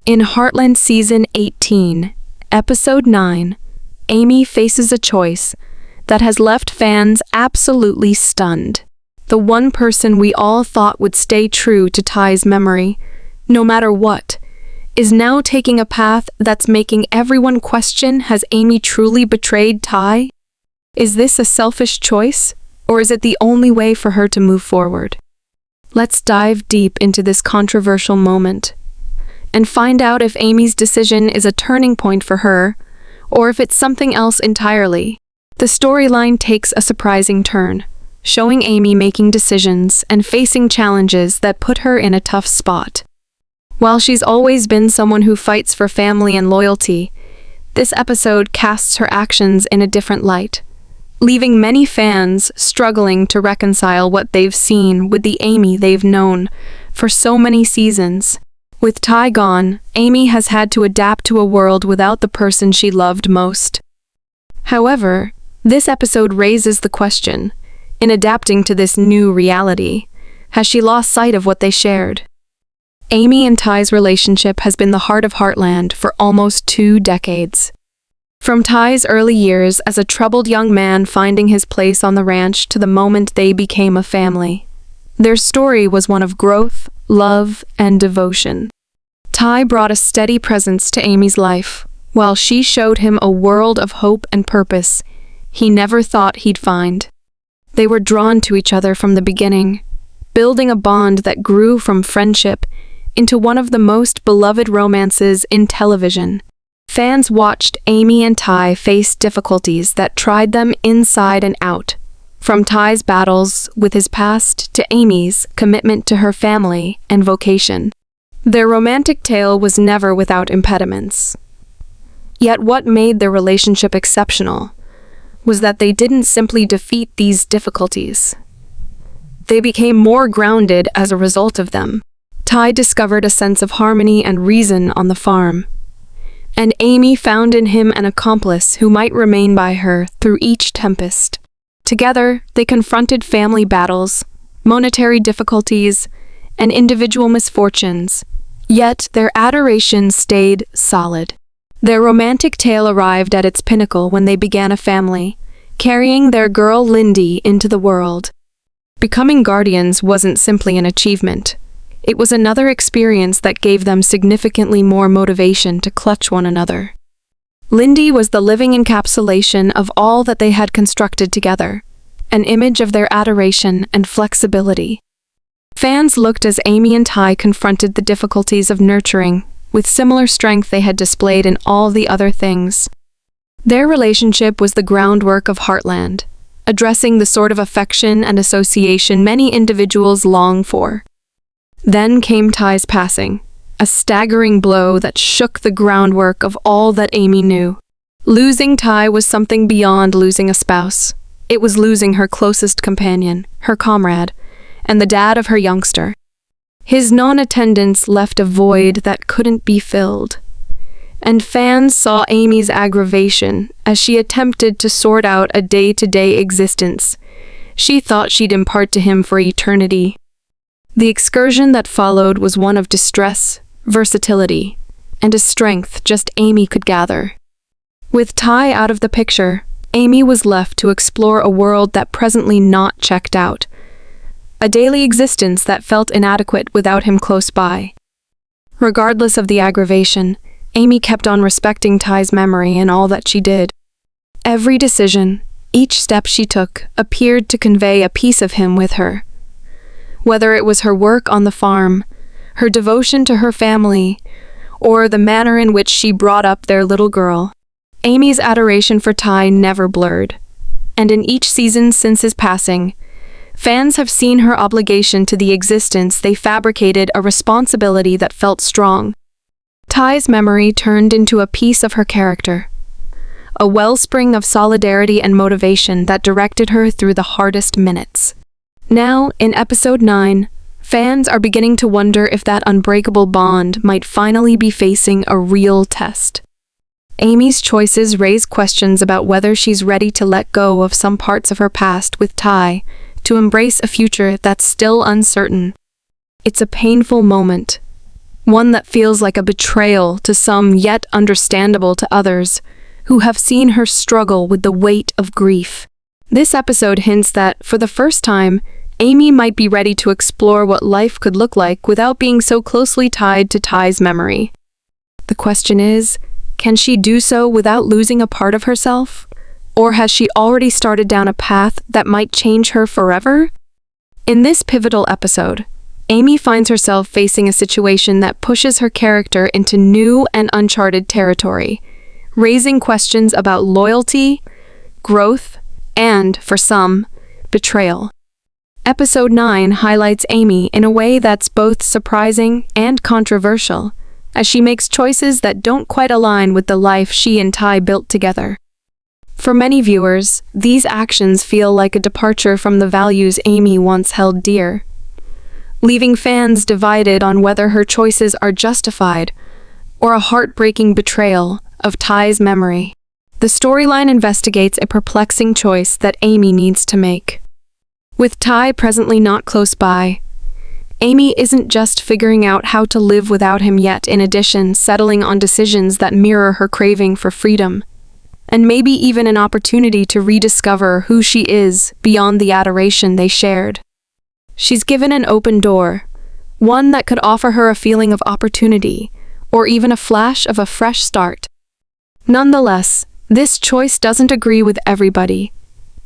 In Heartland Season 18, Episode 9, Amy faces a choice that has left fans absolutely stunned. The one person we all thought would stay true to Ty's memory, no matter what, is now taking a path that's making everyone question, has Amy truly betrayed Ty? Is this a selfish choice, or is it the only way for her to move forward? Let's dive deep into this controversial moment and find out if Amy's decision is a turning point for her, or if it's something else entirely. The storyline takes a surprising turn, showing Amy making decisions and facing challenges that put her in a tough spot. While she's always been someone who fights for family and loyalty, this episode casts her actions in a different light, leaving many fans struggling to reconcile what they've seen with the Amy they've known for so many seasons. With Ty gone, Amy has had to adapt to a world without the person she loved most. However, this episode raises the question, in adapting to this new reality, has she lost sight of what they shared? Amy and Ty's relationship has been the heart of Heartland for almost 2 decades. From Ty's early years as a troubled young man finding his place on the ranch to the moment they became a family, their story was one of growth, love, and devotion. Ty brought a steady presence to Amy's life, while she showed him a world of hope and purpose he never thought he'd find. They were drawn to each other from the beginning, building a bond that grew from friendship into one of the most beloved romances in television. Fans watched Amy and Ty face difficulties that tried them inside and out, from Ty's battles with his past to Amy's commitment to her family and vocation. Their romantic tale was never without impediments. Yet what made their relationship exceptional was that they didn't simply defeat these difficulties. They became more grounded as a result of them. Ty discovered a sense of harmony and reason on the farm, and Amy found in him an accomplice who might remain by her through each tempest. Together, they confronted family battles, monetary difficulties, and individual misfortunes, yet their adoration stayed solid. Their romantic tale arrived at its pinnacle when they began a family, carrying their girl Lindy into the world. Becoming guardians wasn't simply an achievement. It was another experience that gave them significantly more motivation to clutch one another. Lindy was the living encapsulation of all that they had constructed together, an image of their adoration and flexibility. Fans looked as Amy and Ty confronted the difficulties of nurturing, with similar strength they had displayed in all the other things. Their relationship was the groundwork of Heartland, addressing the sort of affection and association many individuals long for. Then came Ty's passing, a staggering blow that shook the groundwork of all that Amy knew. Losing Ty was something beyond losing a spouse. It was losing her closest companion, her comrade, and the dad of her youngster. His non-attendance left a void that couldn't be filled, and fans saw Amy's aggravation as she attempted to sort out a day-to-day existence she thought she'd impart to him for eternity. The excursion that followed was one of distress, versatility, and a strength just Amy could gather. With Ty out of the picture, Amy was left to explore a world that presently not checked out, a daily existence that felt inadequate without him close by. Regardless of the aggravation, Amy kept on respecting Ty's memory in all that she did. Every decision, each step she took, appeared to convey a piece of him with her. Whether it was her work on the farm, her devotion to her family, or the manner in which she brought up their little girl, Amy's adoration for Ty never blurred. And in each season since his passing, fans have seen her obligation to the existence they fabricated a responsibility that felt strong. Ty's memory turned into a piece of her character, a wellspring of solidarity and motivation that directed her through the hardest minutes. Now, in Episode 9, fans are beginning to wonder if that unbreakable bond might finally be facing a real test. Amy's choices raise questions about whether she's ready to let go of some parts of her past with Ty, to embrace a future that's still uncertain. It's a painful moment, one that feels like a betrayal to some yet understandable to others who have seen her struggle with the weight of grief. This episode hints that, for the first time, Amy might be ready to explore what life could look like without being so closely tied to Ty's memory. The question is, can she do so without losing a part of herself? Or has she already started down a path that might change her forever? In this pivotal episode, Amy finds herself facing a situation that pushes her character into new and uncharted territory, raising questions about loyalty, growth, and, for some, betrayal. Episode 9 highlights Amy in a way that's both surprising and controversial, as she makes choices that don't quite align with the life she and Ty built together. For many viewers, these actions feel like a departure from the values Amy once held dear, leaving fans divided on whether her choices are justified or a heartbreaking betrayal of Ty's memory. The storyline investigates a perplexing choice that Amy needs to make. With Ty presently not close by, Amy isn't just figuring out how to live without him yet, in addition, settling on decisions that mirror her craving for freedom, and maybe even an opportunity to rediscover who she is beyond the adoration they shared. She's given an open door, one that could offer her a feeling of opportunity, or even a flash of a fresh start. Nonetheless, this choice doesn't agree with everybody,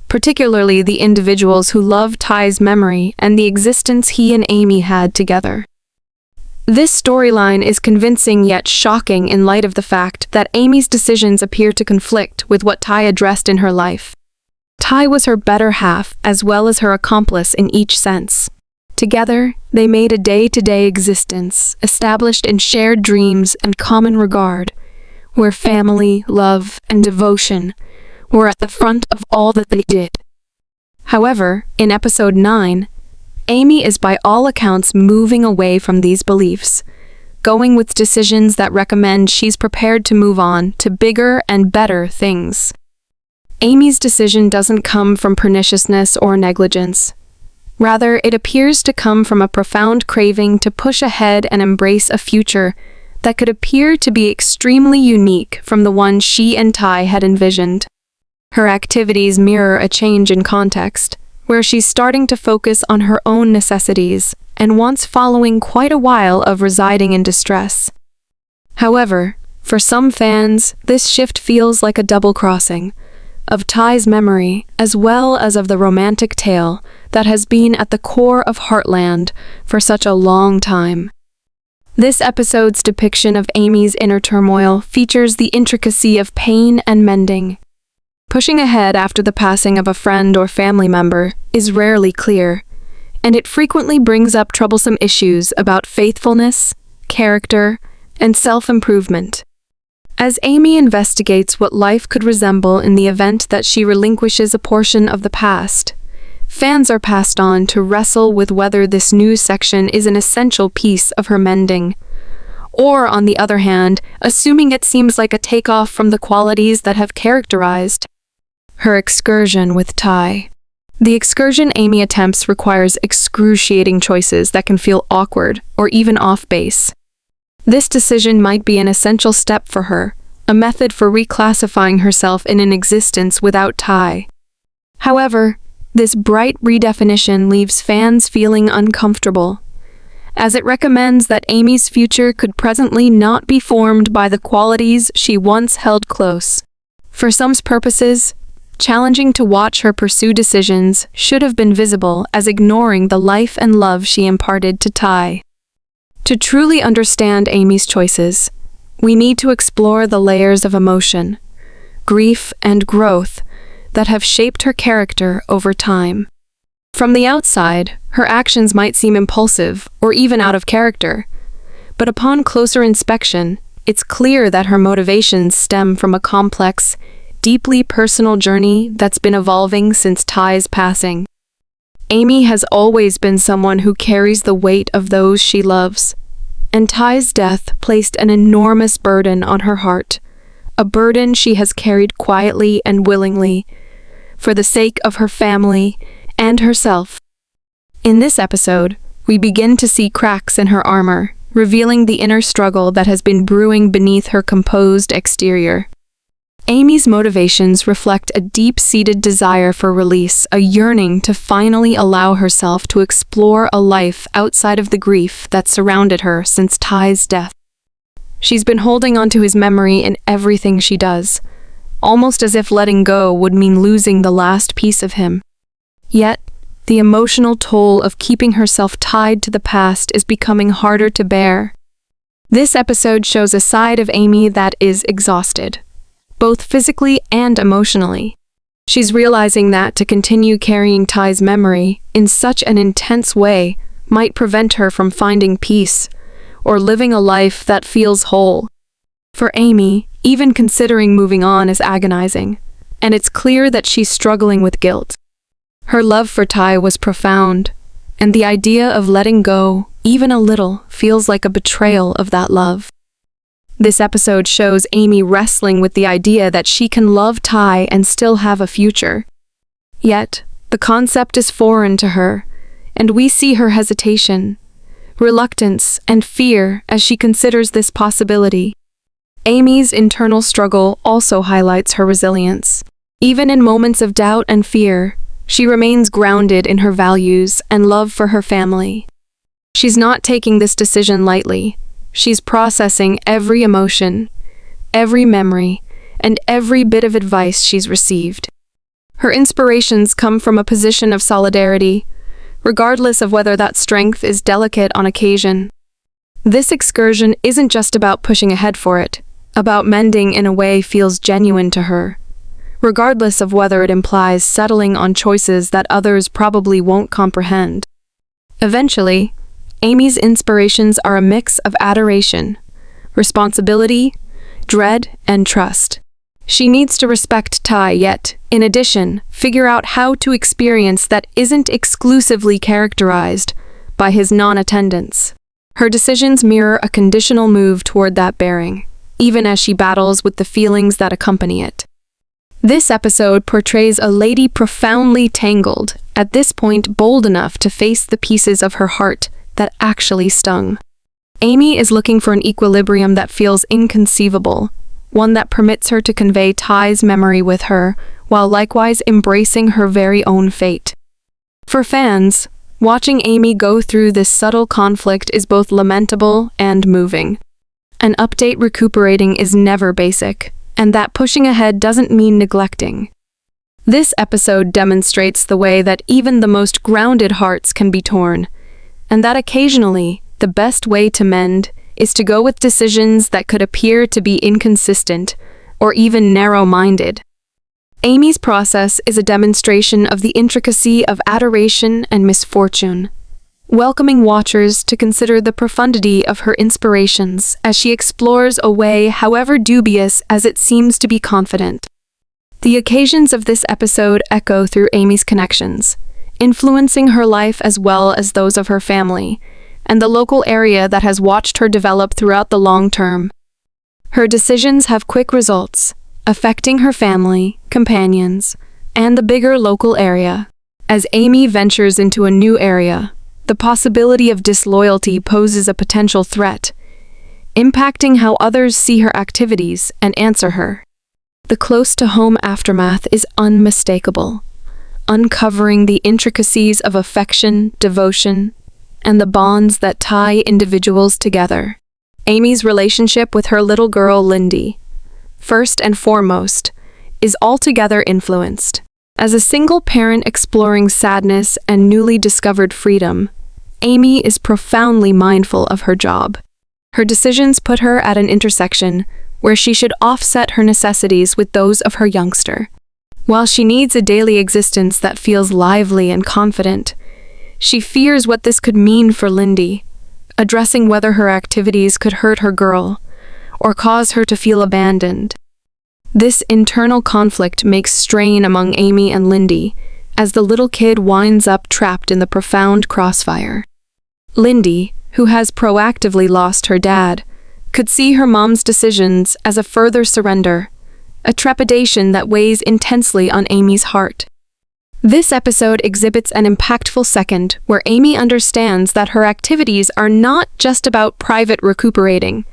particularly the individuals who love Ty's memory and the existence he and Amy had together. This storyline is convincing yet shocking in light of the fact that Amy's decisions appear to conflict with what Ty addressed in her life. Ty was her better half as well as her accomplice in each sense. Together, they made a day-to-day existence established in shared dreams and common regard, where family, love, and devotion were at the front of all that they did. However, in episode 9, Amy is by all accounts moving away from these beliefs, going with decisions that recommend she's prepared to move on to bigger and better things. Amy's decision doesn't come from perniciousness or negligence. Rather, it appears to come from a profound craving to push ahead and embrace a future that could appear to be extremely unique from the one she and Ty had envisioned. Her activities mirror a change in context, where she's starting to focus on her own necessities and once following quite a while of residing in distress. However, for some fans, this shift feels like a double-crossing of Ty's memory as well as of the romantic tale that has been at the core of Heartland for such a long time. This episode's depiction of Amy's inner turmoil features the intricacy of pain and mending. Pushing ahead after the passing of a friend or family member is rarely clear, and it frequently brings up troublesome issues about faithfulness, character, and self-improvement. As Amy investigates what life could resemble in the event that she relinquishes a portion of the past, fans are passed on to wrestle with whether this new section is an essential piece of her mending, or, on the other hand, assuming it seems like a takeoff from the qualities that have characterized her excursion with Ty. The excursion Amy attempts requires excruciating choices that can feel awkward or even off base. This decision might be an essential step for her, a method for reclassifying herself in an existence without Ty. However, this bright redefinition leaves fans feeling uncomfortable, as it recommends that Amy's future could presently not be formed by the qualities she once held close. For some purposes, challenging to watch her pursue decisions should have been visible as ignoring the life and love she imparted to Ty. To truly understand Amy's choices, we need to explore the layers of emotion, grief, and growth that have shaped her character over time. From the outside, her actions might seem impulsive or even out of character, but upon closer inspection, it's clear that her motivations stem from a complex, deeply personal journey that's been evolving since Ty's passing. Amy has always been someone who carries the weight of those she loves, and Ty's death placed an enormous burden on her heart, a burden she has carried quietly and willingly, for the sake of her family and herself. In this episode, we begin to see cracks in her armor, revealing the inner struggle that has been brewing beneath her composed exterior. Amy's motivations reflect a deep-seated desire for release, a yearning to finally allow herself to explore a life outside of the grief that surrounded her since Ty's death. She's been holding on to his memory in everything she does, almost as if letting go would mean losing the last piece of him. Yet, the emotional toll of keeping herself tied to the past is becoming harder to bear. This episode shows a side of Amy that is exhausted, both physically and emotionally. She's realizing that to continue carrying Ty's memory in such an intense way might prevent her from finding peace or living a life that feels whole. For Amy, even considering moving on is agonizing, and it's clear that she's struggling with guilt. Her love for Ty was profound, and the idea of letting go, even a little, feels like a betrayal of that love. This episode shows Amy wrestling with the idea that she can love Ty and still have a future. Yet, the concept is foreign to her, and we see her hesitation, reluctance, and fear as she considers this possibility. Amy's internal struggle also highlights her resilience. Even in moments of doubt and fear, she remains grounded in her values and love for her family. She's not taking this decision lightly. She's processing every emotion, every memory, and every bit of advice she's received. Her inspirations come from a position of solidarity, regardless of whether that strength is delicate on occasion. This excursion isn't just about pushing ahead for it, about mending in a way feels genuine to her, regardless of whether it implies settling on choices that others probably won't comprehend. Eventually, Amy's inspirations are a mix of adoration, responsibility, dread, and trust. She needs to respect Ty, yet, in addition, figure out how to experience that isn't exclusively characterized by his non-attendance. Her decisions mirror a conditional move toward that bearing, even as she battles with the feelings that accompany it. This episode portrays a lady profoundly tangled, at this point bold enough to face the pieces of her heart that actually stung. Amy is looking for an equilibrium that feels inconceivable, one that permits her to convey Ty's memory with her, while likewise embracing her very own fate. For fans, watching Amy go through this subtle conflict is both lamentable and moving. An update recuperating is never basic, and that pushing ahead doesn't mean neglecting. This episode demonstrates the way that even the most grounded hearts can be torn, and that occasionally, the best way to mend is to go with decisions that could appear to be inconsistent or even narrow-minded. Amy's process is a demonstration of the intricacy of adoration and misfortune, welcoming watchers to consider the profundity of her inspirations as she explores a way however dubious as it seems to be confident. The occasions of this episode echo through Amy's connections, influencing her life as well as those of her family, and the local area that has watched her develop throughout the long term. Her decisions have quick results, affecting her family, companions, and the bigger local area. As Amy ventures into a new area, the possibility of disloyalty poses a potential threat, impacting how others see her activities and answer her. The close-to-home aftermath is unmistakable, uncovering the intricacies of affection, devotion, and the bonds that tie individuals together. Amy's relationship with her little girl, Lindy, first and foremost, is altogether influenced. As a single parent exploring sadness and newly discovered freedom, Amy is profoundly mindful of her job. Her decisions put her at an intersection where she should offset her necessities with those of her youngster. While she needs a daily existence that feels lively and confident, she fears what this could mean for Lindy, addressing whether her activities could hurt her girl or cause her to feel abandoned. This internal conflict makes strain among Amy and Lindy as the little kid winds up trapped in the profound crossfire. Lindy, who has proactively lost her dad, could see her mom's decisions as a further surrender, a trepidation that weighs intensely on Amy's heart. This episode exhibits an impactful second where Amy understands that her activities are not just about private recuperating.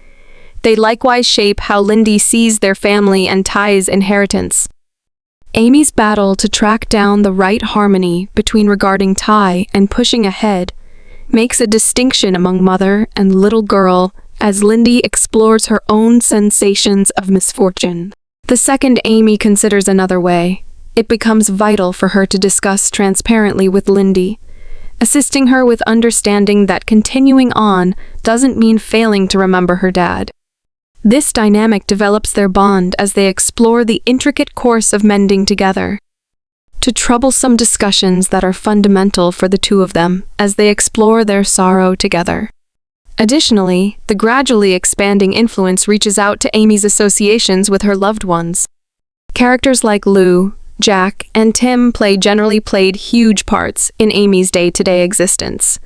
They likewise shape how Lindy sees their family and Ty's inheritance. Amy's battle to track down the right harmony between regarding Ty and pushing ahead makes a distinction among mother and little girl as Lindy explores her own sensations of misfortune. The second Amy considers another way, it becomes vital for her to discuss transparently with Lindy, assisting her with understanding that continuing on doesn't mean failing to remember her dad. This dynamic develops their bond as they explore the intricate course of mending together, to troublesome discussions that are fundamental for the two of them as they explore their sorrow together. Additionally, the gradually expanding influence reaches out to Amy's associations with her loved ones. Characters like Lou, Jack, and Tim generally played huge parts in Amy's day-to-day existence,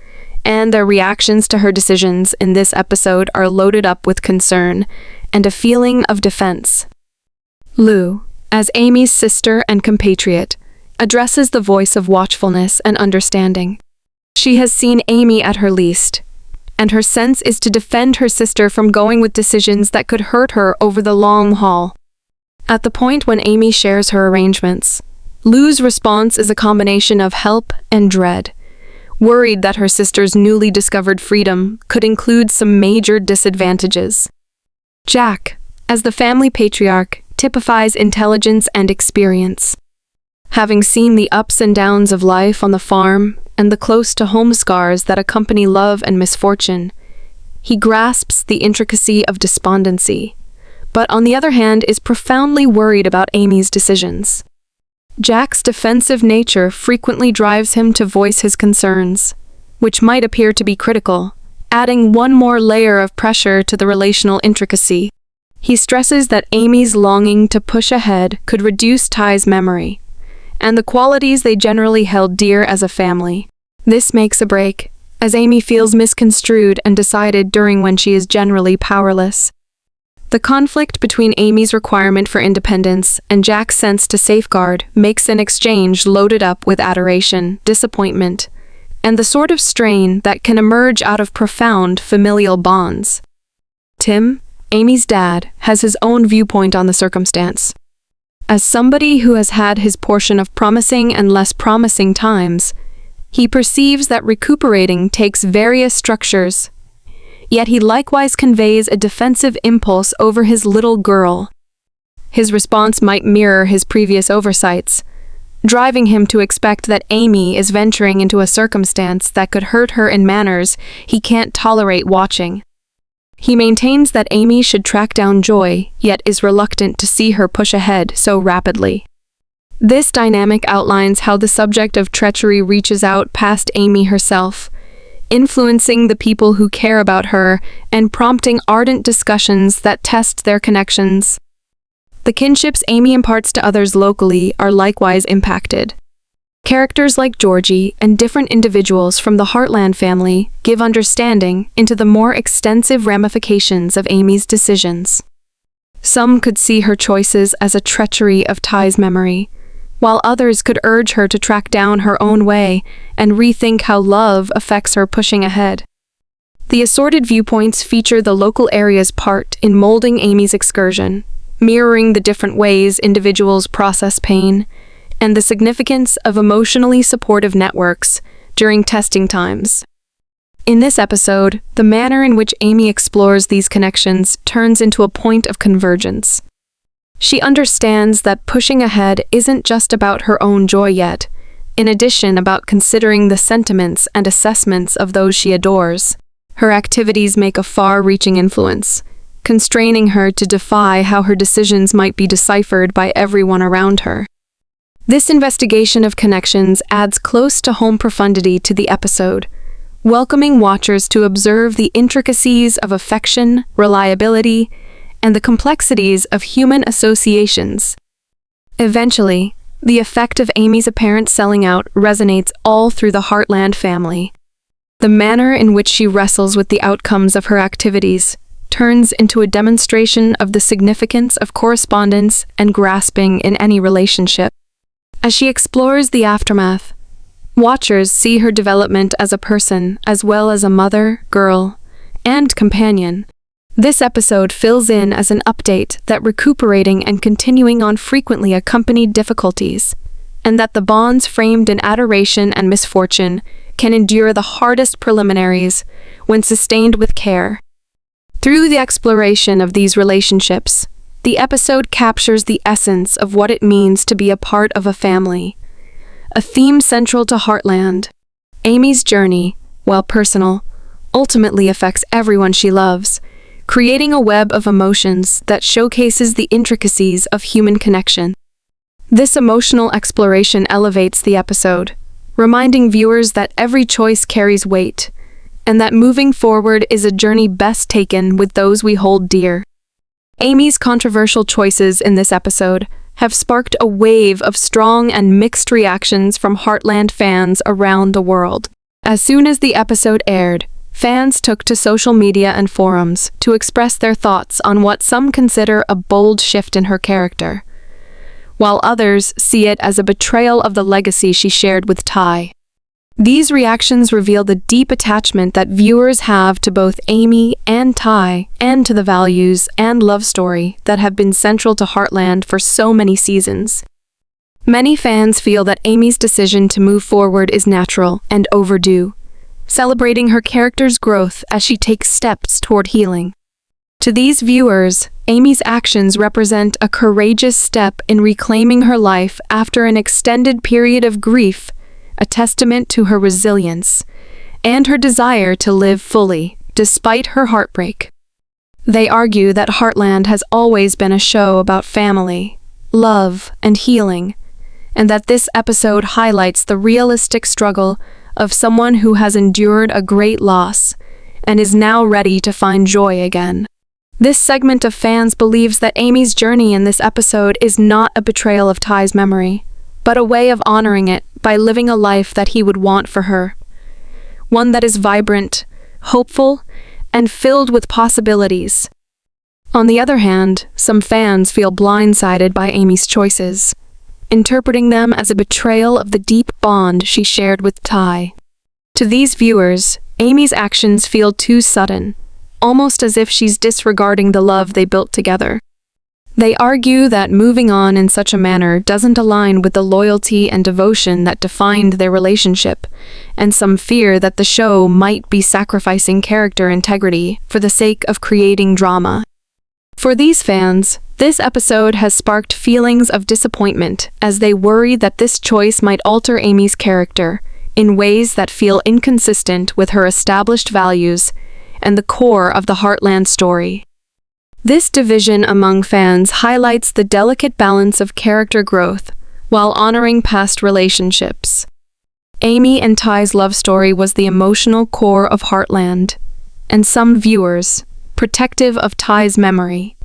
and their reactions to her decisions in this episode are loaded up with concern and a feeling of defense. Lou, as Amy's sister and compatriot, addresses the voice of watchfulness and understanding. She has seen Amy at her least, and her sense is to defend her sister from going with decisions that could hurt her over the long haul. At the point when Amy shares her arrangements, Lou's response is a combination of help and dread, worried that her sister's newly discovered freedom could include some major disadvantages. Jack, as the family patriarch, typifies intelligence and experience. Having seen the ups and downs of life on the farm and the close-to-home scars that accompany love and misfortune, he grasps the intricacy of despondency, but on the other hand is profoundly worried about Amy's decisions. Jack's defensive nature frequently drives him to voice his concerns, which might appear to be critical, adding one more layer of pressure to the relational intricacy. He stresses that Amy's longing to push ahead could reduce Ty's memory, and the qualities they generally held dear as a family. This makes a break, as Amy feels misconstrued and decided during when she is generally powerless. The conflict between Amy's requirement for independence and Jack's sense to safeguard makes an exchange loaded up with adoration, disappointment, and the sort of strain that can emerge out of profound familial bonds. Tim, Amy's dad, has his own viewpoint on the circumstance. As somebody who has had his portion of promising and less promising times, he perceives that recuperating takes various structures, yet he likewise conveys a defensive impulse over his little girl. His response might mirror his previous oversights, driving him to expect that Amy is venturing into a circumstance that could hurt her in manners he can't tolerate watching. He maintains that Amy should track down Joy, yet is reluctant to see her push ahead so rapidly. This dynamic outlines how the subject of treachery reaches out past Amy herself, influencing the people who care about her and prompting ardent discussions that test their connections. The kinships Amy imparts to others locally are likewise impacted. Characters like Georgie and different individuals from the Heartland family give understanding into the more extensive ramifications of Amy's decisions. Some could see her choices as a treachery of Ty's memory, while others could urge her to track down her own way and rethink how love affects her pushing ahead. The assorted viewpoints feature the local area's part in molding Amy's excursion, mirroring the different ways individuals process pain, and the significance of emotionally supportive networks during testing times. In this episode, the manner in which Amy explores these connections turns into a point of convergence. She understands that pushing ahead isn't just about her own joy yet, in addition about considering the sentiments and assessments of those she adores. Her activities make a far-reaching influence, constraining her to defy how her decisions might be deciphered by everyone around her. This investigation of connections adds close-to-home profundity to the episode, welcoming watchers to observe the intricacies of affection, reliability, and the complexities of human associations. Eventually, the effect of Amy's apparent selling out resonates all through the Heartland family. The manner in which she wrestles with the outcomes of her activities turns into a demonstration of the significance of correspondence and grasping in any relationship. As she explores the aftermath, watchers see her development as a person, as well as a mother, girl, and companion. This episode fills in as an update that recuperating and continuing on frequently accompanied difficulties, and that the bonds framed in adoration and misfortune can endure the hardest preliminaries when sustained with care. Through the exploration of these relationships, the episode captures the essence of what it means to be a part of a family, a theme central to Heartland. Amy's journey, while personal, ultimately affects everyone she loves, creating a web of emotions that showcases the intricacies of human connection. This emotional exploration elevates the episode, reminding viewers that every choice carries weight, and that moving forward is a journey best taken with those we hold dear. Amy's controversial choices in this episode have sparked a wave of strong and mixed reactions from Heartland fans around the world. As soon as the episode aired, fans took to social media and forums to express their thoughts on what some consider a bold shift in her character, while others see it as a betrayal of the legacy she shared with Ty. These reactions reveal the deep attachment that viewers have to both Amy and Ty, and to the values and love story that have been central to Heartland for so many seasons. Many fans feel that Amy's decision to move forward is natural and overdue, celebrating her character's growth as she takes steps toward healing. To these viewers, Amy's actions represent a courageous step in reclaiming her life after an extended period of grief, a testament to her resilience and her desire to live fully, despite her heartbreak. They argue that Heartland has always been a show about family, love, and healing, and that this episode highlights the realistic struggle of someone who has endured a great loss and is now ready to find joy again. This segment of fans believes that Amy's journey in this episode is not a betrayal of Ty's memory, but a way of honoring it by living a life that he would want for her. One that is vibrant, hopeful, and filled with possibilities. On the other hand, some fans feel blindsided by Amy's choices, interpreting them as a betrayal of the deep bond she shared with Ty. To these viewers, Amy's actions feel too sudden, almost as if she's disregarding the love they built together. They argue that moving on in such a manner doesn't align with the loyalty and devotion that defined their relationship, and some fear that the show might be sacrificing character integrity for the sake of creating drama. For these fans, this episode has sparked feelings of disappointment as they worry that this choice might alter Amy's character in ways that feel inconsistent with her established values and the core of the Heartland story. This division among fans highlights the delicate balance of character growth while honoring past relationships. Amy and Ty's love story was the emotional core of Heartland, and some viewers, protective of Ty's memory,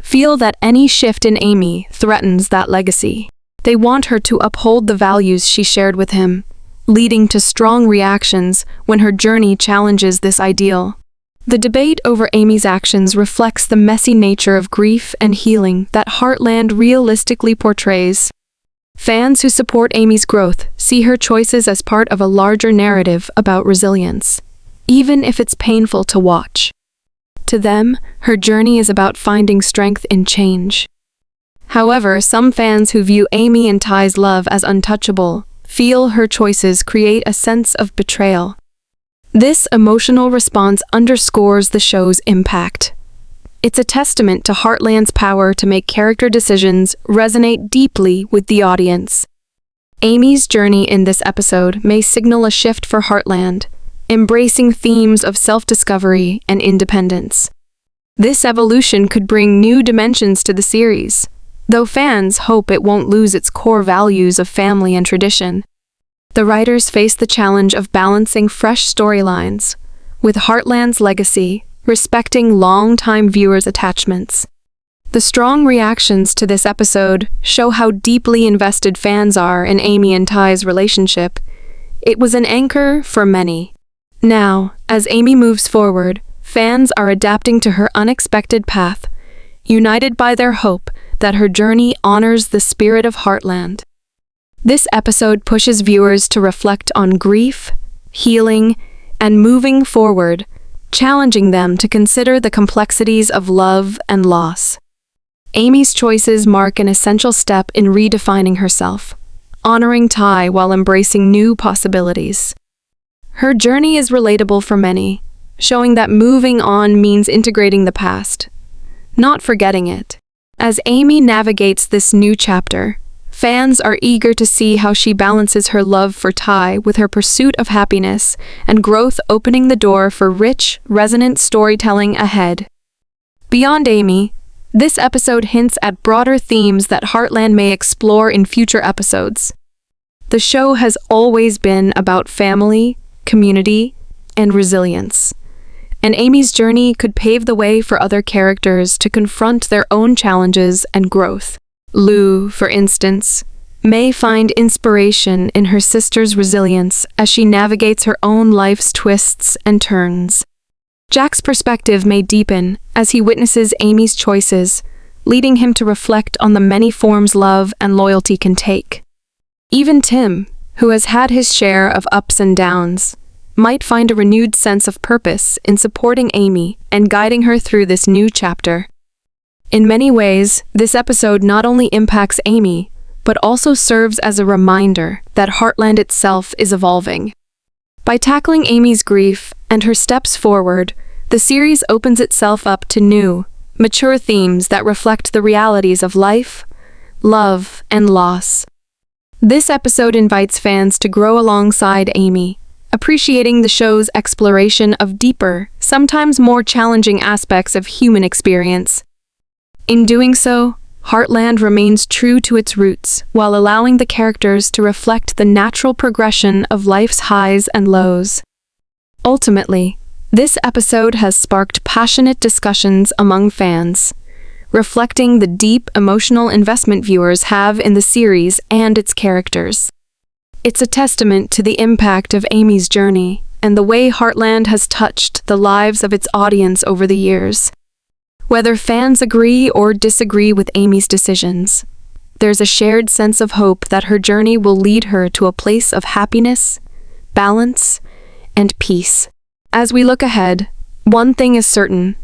feel that any shift in Amy threatens that legacy. They want her to uphold the values she shared with him, leading to strong reactions when her journey challenges this ideal. The debate over Amy's actions reflects the messy nature of grief and healing that Heartland realistically portrays. Fans who support Amy's growth see her choices as part of a larger narrative about resilience, even if it's painful to watch. To them, her journey is about finding strength in change. However, some fans who view Amy and Ty's love as untouchable feel her choices create a sense of betrayal. This emotional response underscores the show's impact. It's a testament to Heartland's power to make character decisions resonate deeply with the audience. Amy's journey in this episode may signal a shift for Heartland, embracing themes of self-discovery and independence. This evolution could bring new dimensions to the series, though fans hope it won't lose its core values of family and tradition. The writers face the challenge of balancing fresh storylines with Heartland's legacy, respecting long-time viewers' attachments. The strong reactions to this episode show how deeply invested fans are in Amy and Ty's relationship. It was an anchor for many. Now, as Amy moves forward, fans are adapting to her unexpected path, united by their hope that her journey honors the spirit of Heartland. This episode pushes viewers to reflect on grief, healing, and moving forward, challenging them to consider the complexities of love and loss. Amy's choices mark an essential step in redefining herself, honoring Ty while embracing new possibilities. Her journey is relatable for many, showing that moving on means integrating the past, not forgetting it. As Amy navigates this new chapter, fans are eager to see how she balances her love for Ty with her pursuit of happiness and growth, opening the door for rich, resonant storytelling ahead. Beyond Amy, this episode hints at broader themes that Heartland may explore in future episodes. The show has always been about family, community, and resilience, and Amy's journey could pave the way for other characters to confront their own challenges and growth. Lou, for instance, may find inspiration in her sister's resilience as she navigates her own life's twists and turns. Jack's perspective may deepen as he witnesses Amy's choices, leading him to reflect on the many forms love and loyalty can take. Even Tim, who has had his share of ups and downs, might find a renewed sense of purpose in supporting Amy and guiding her through this new chapter. In many ways, this episode not only impacts Amy, but also serves as a reminder that Heartland itself is evolving. By tackling Amy's grief and her steps forward, the series opens itself up to new, mature themes that reflect the realities of life, love, and loss. This episode invites fans to grow alongside Amy, appreciating the show's exploration of deeper, sometimes more challenging aspects of human experience. In doing so, Heartland remains true to its roots while allowing the characters to reflect the natural progression of life's highs and lows. Ultimately, this episode has sparked passionate discussions among fans, reflecting the deep emotional investment viewers have in the series and its characters. It's a testament to the impact of Amy's journey and the way Heartland has touched the lives of its audience over the years. Whether fans agree or disagree with Amy's decisions, there's a shared sense of hope that her journey will lead her to a place of happiness, balance, and peace. As we look ahead, one thing is certain: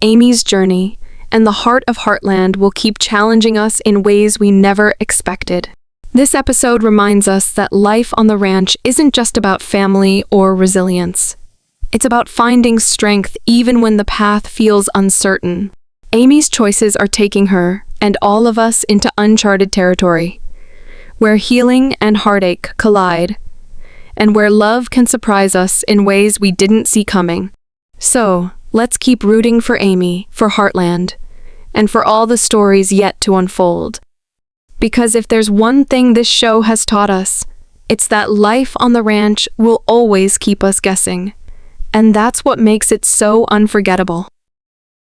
Amy's journey and the heart of Heartland will keep challenging us in ways we never expected. This episode reminds us that life on the ranch isn't just about family or resilience. It's about finding strength even when the path feels uncertain. Amy's choices are taking her, and all of us, into uncharted territory, where healing and heartache collide, and where love can surprise us in ways we didn't see coming. So, let's keep rooting for Amy, for Heartland, and for all the stories yet to unfold. Because if there's one thing this show has taught us, it's that life on the ranch will always keep us guessing. And that's what makes it so unforgettable.